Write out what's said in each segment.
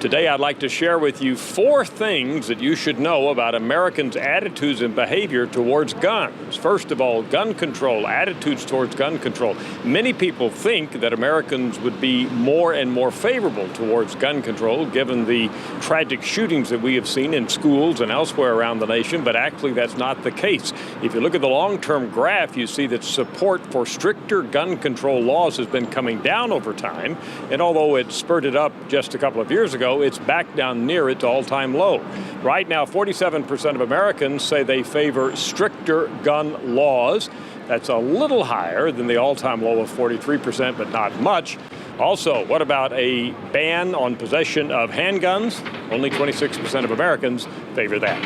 Today I'd like to share with you 4 things that you should know about Americans' attitudes and behavior towards guns. First of all, gun control, attitudes towards gun control. Many people think that Americans would be more and more favorable towards gun control given the tragic shootings that we have seen in schools and elsewhere around the nation, but actually that's not the case. If you look at the long-term graph, you see that support for stricter gun control laws has been coming down over time, and although it spurted up just a couple of years ago, it's back down near its all-time low. Right now, 47% of Americans say they favor stricter gun laws. That's a little higher than the all-time low of 43%, but not much. Also, what about a ban on possession of handguns? Only 26% of Americans favor that.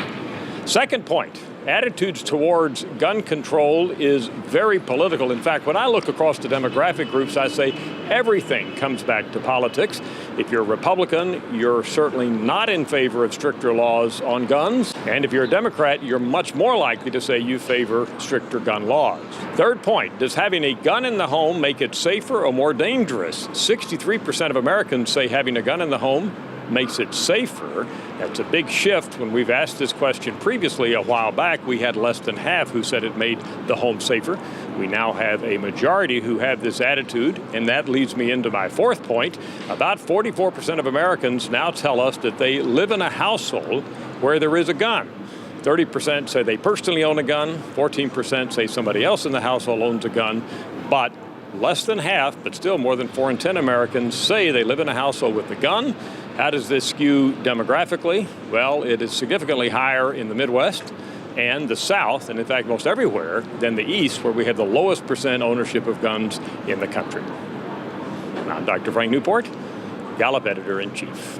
Second point, attitudes towards gun control is very political. In fact, when I look across the demographic groups, I say everything comes back to politics. If you're a Republican, you're certainly not in favor of stricter laws on guns. And if you're a Democrat, you're much more likely to say you favor stricter gun laws. Third point, does having a gun in the home make it safer or more dangerous? 63% of Americans say having a gun in the home makes it safer. That's a big shift. When we've asked this question previously a while back, we had less than half who said it made the home safer. We now have a majority who have this attitude, and that leads me into my fourth point. About 44% of Americans now tell us that they live in a household where there is a gun. 30% say they personally own a gun, 14% say somebody else in the household owns a gun, but less than half, but still more than 4 in 10 Americans say they live in a household with a gun. How does this skew demographically? Well, it is significantly higher in the Midwest and the South, and in fact most everywhere, than the East, where we have the lowest percent ownership of guns in the country. I'm Dr. Frank Newport, Gallup Editor-in-Chief.